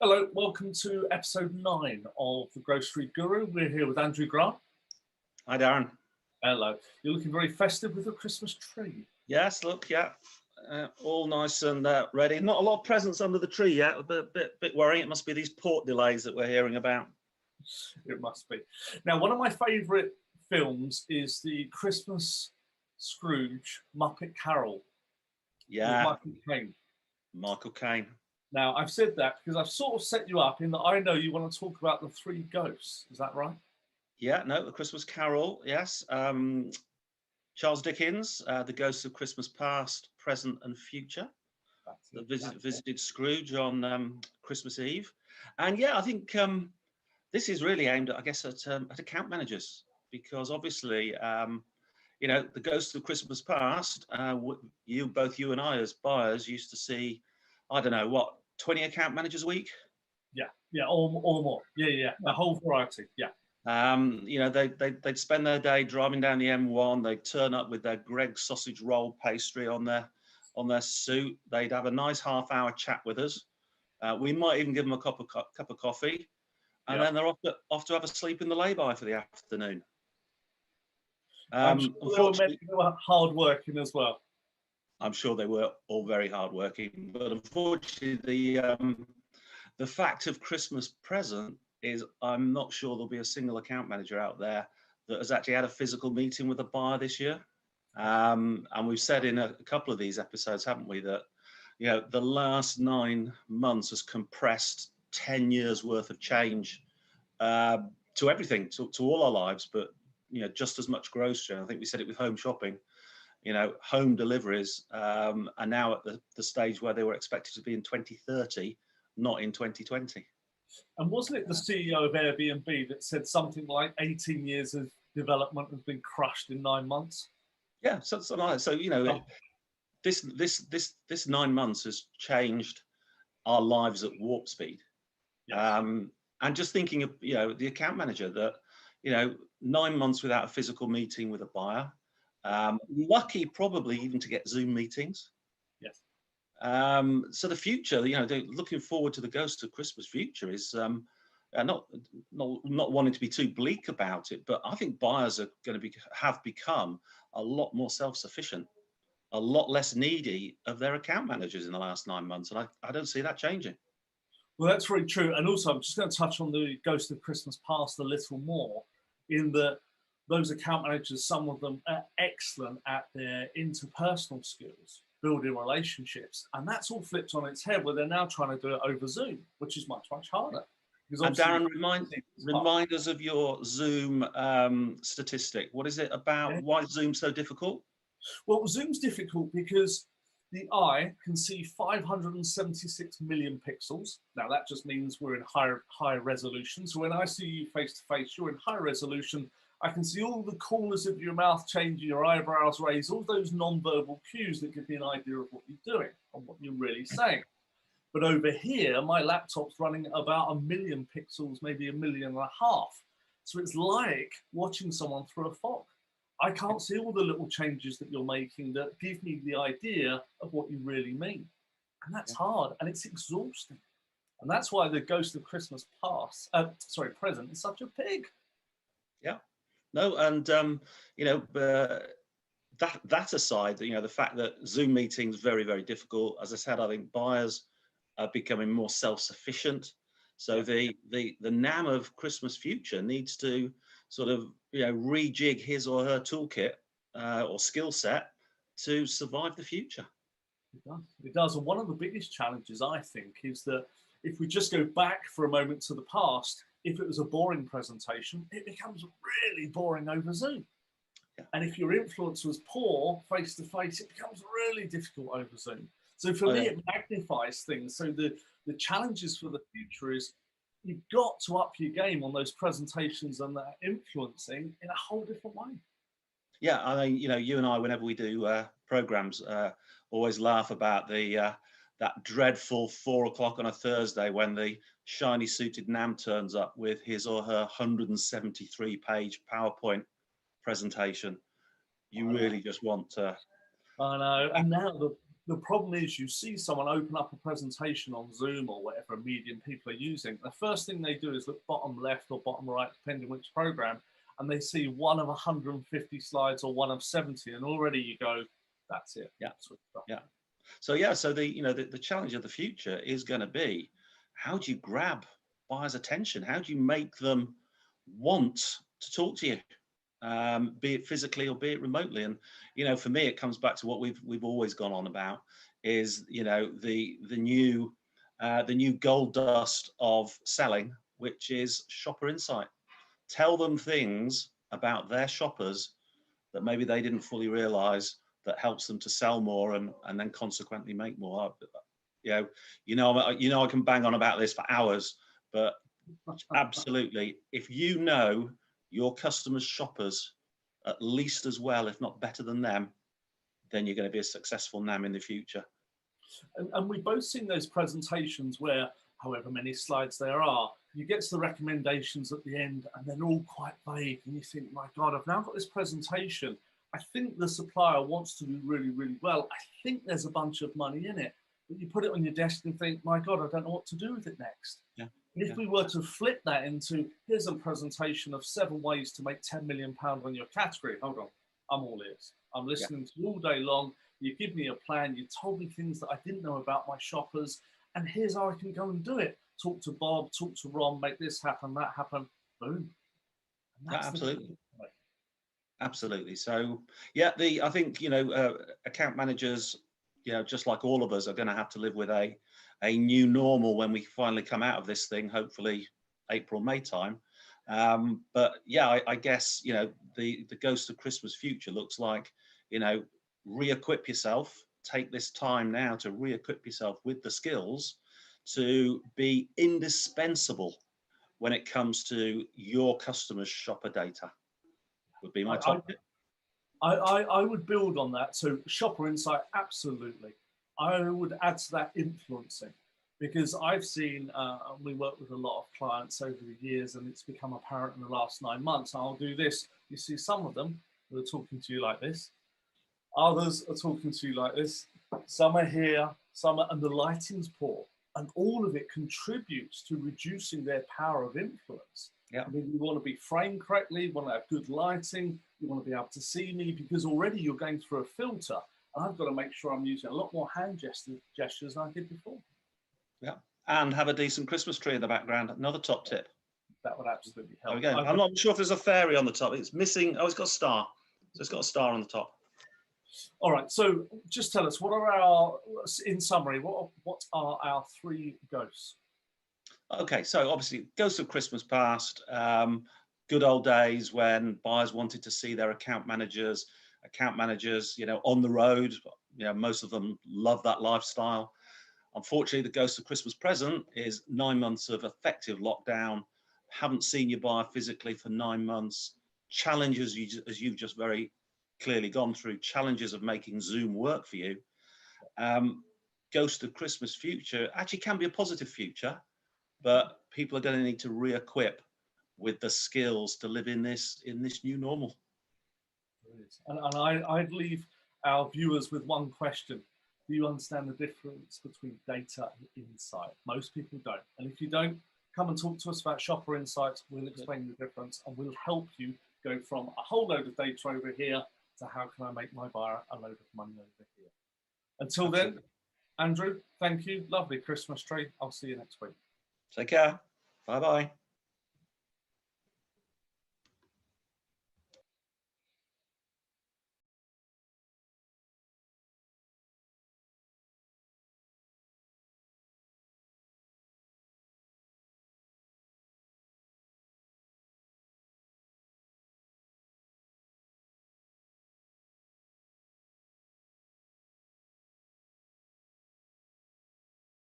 Hello, welcome to episode 9 of The Grocery Guru. We're here with Andrew Grant. Hi, Darren. Hello. You're looking very festive with a Christmas tree. Yes, look, yeah, all nice and ready. Not a lot of presents under the tree yet, a bit worrying. It must be these port delays that we're hearing about. It must be. Now, one of my favourite films is the Christmas Scrooge Muppet Carol. Yeah. Michael Caine. Michael Caine. Now, I've said that because I've sort of set you up in that I know you want to talk about the three ghosts. Is that right? Yeah, no, the Christmas Carol, yes. Charles Dickens, The Ghosts of Christmas Past, Present and Future. Visited Scrooge on Christmas Eve. And yeah, I think this is really aimed at, I guess, at account managers, because obviously, you know, the Ghosts of Christmas Past, both you and I as buyers used to see, I don't know, what, 20 account managers a week? Yeah, or more. Yeah, a whole variety, yeah. You know, they'd spend their day driving down the M1. They'd turn up with their Greggs sausage roll pastry on their suit. They'd have a nice half-hour chat with us. We might even give them a cup of coffee, and then they're off to have a sleep in the lay-by for the afternoon. I'm sure they were hard working as well. I'm sure they were all very hardworking, but unfortunately, the fact of Christmas present is I'm not sure there'll be a single account manager out there that has actually had a physical meeting with a buyer this year. And we've said in a couple of these episodes, haven't we, that, you know, the last 9 months has compressed 10 years worth of change to everything, to all our lives, but, you know, just as much grocery. I think we said it with home shopping. You know, home deliveries are now at the stage where they were expected to be in 2030, not in 2020. And wasn't it the CEO of Airbnb that said something like 18 years of development has been crushed in 9 months? Yeah, so you know, this 9 months has changed our lives at warp speed. Yes. And just thinking of, you know, the account manager that, you know, 9 months without a physical meeting with a buyer. Lucky probably even to get Zoom meetings. Yes. So the future, you know, looking forward to the Ghost of Christmas future is not wanting to be too bleak about it, but I think buyers are going to have become a lot more self-sufficient, a lot less needy of their account managers in the last 9 months, and I don't see that changing. Well, that's very true. And also, I'm just going to touch on the Ghost of Christmas Past a little more, in that those account managers, some of them are excellent at their interpersonal skills, building relationships. And that's all flipped on its head where they're now trying to do it over Zoom, which is much, much harder. And Darren, remind us of your Zoom statistic. What is it about? Yeah. Why is Zoom so difficult? Well, Zoom's difficult because the eye can see 576 million pixels. Now, that just means we're in high resolution. So when I see you face to face, you're in high resolution. I can see all the corners of your mouth changing, your eyebrows raise, all those non-verbal cues that give me an idea of what you're doing and what you're really saying. But over here, my laptop's running about 1 million pixels, maybe 1.5 million. So it's like watching someone through a fog. I can't see all the little changes that you're making that give me the idea of what you really mean. And that's hard and it's exhausting. And that's why the Ghost of Christmas Present is such a pig. Yeah. No, and you know, that aside, you know, the fact that Zoom meetings very, very difficult. As I said, I think buyers are becoming more self-sufficient. So the NAM of Christmas future needs to sort of, you know, rejig his or her toolkit or skill set to survive the future. It does. And one of the biggest challenges, I think, is that if we just go back for a moment to the past, if it was a boring presentation, it becomes really boring over Zoom. Yeah. And if your influence was poor face-to-face, it becomes really difficult over Zoom. So for me, it magnifies things. So the challenges for the future is you've got to up your game on those presentations and that influencing in a whole different way. Yeah, I mean, you know, you and I, whenever we do programs, always laugh about that dreadful 4 o'clock on a Thursday when the shiny suited NAM turns up with his or her 173-page PowerPoint presentation. You really just want to... I know. And now the problem is you see someone open up a presentation on Zoom or whatever medium people are using. The first thing they do is look bottom left or bottom right, depending which program, and they see one of 150 slides or one of 70, and already you go, that's it. Yeah, yeah. So yeah, so the challenge of the future is going to be, how do you grab buyers' attention? How do you make them want to talk to you, be it physically or be it remotely? And for me, it comes back to what we've always gone on about, is the new gold dust of selling, which is shopper insight. Tell them things about their shoppers that maybe they didn't fully realize, that helps them to sell more and then consequently make more. I can bang on about this for hours, but absolutely, if you know your customers' shoppers at least as well, if not better than them, then you're going to be a successful NAM in the future. And we've both seen those presentations where, however many slides there are, you get to the recommendations at the end and they're all quite vague, and you think, my God, I've now got this presentation. I think the supplier wants to do really, really well. I think there's a bunch of money in it, but you put it on your desk and think, my God, I don't know what to do with it next. Yeah. And if we were to flip that into, here's a presentation of 7 ways to make £10 million on your category. Hold on, I'm all ears. I'm listening to you all day long. You give me a plan. You told me things that I didn't know about my shoppers, and here's how I can go and do it. Talk to Bob, talk to Ron, make this happen, that happen. Boom. Yeah, absolutely. Absolutely. So yeah, I think account managers, just like all of us, are going to have to live with a new normal when we finally come out of this thing, hopefully April, May time. But yeah, I guess the ghost of Christmas future looks like, re-equip yourself. Take this time now to re-equip yourself with the skills to be indispensable when it comes to your customers' shopper data. Would be my top tip. I would build on that. So shopper insight, absolutely. I would add to that influencing, because I've seen, we work with a lot of clients over the years, and it's become apparent in the last 9 months. I'll do this. You see some of them who are talking to you like this. Others are talking to you like this. Some are here, and the lighting's poor. And all of it contributes to reducing their power of influence. Yeah. I mean, you want to be framed correctly, you want to have good lighting, you want to be able to see me, because already you're going through a filter. And I've got to make sure I'm using a lot more hand gestures than I did before. Yeah, and have a decent Christmas tree in the background. Another top tip. That would absolutely help. There we go. I'm not sure if there's a fairy on the top. It's missing. Oh, it's got a star. So it's got a star on the top. All right. So just tell us, what are in summary, what are our 3 ghosts? Okay, so obviously, ghosts of Christmas past, good old days when buyers wanted to see their account managers, on the road. Most of them love that lifestyle. Unfortunately, the ghost of Christmas present is 9 months of effective lockdown. Haven't seen your buyer physically for 9 months. Challenges, as you've just very clearly gone through, challenges of making Zoom work for you. Ghost of Christmas future actually can be a positive future, but people are going to need to re-equip with the skills to live in this new normal. And I'd leave our viewers with one question. Do you understand the difference between data and insight? Most people don't. And if you don't, come and talk to us about shopper insights. We'll explain the difference, and we'll help you go from a whole load of data over here to how can I make my buyer a load of money over here. Until then, Andrew, thank you. Lovely Christmas tree. I'll see you next week. Take care. Bye-bye.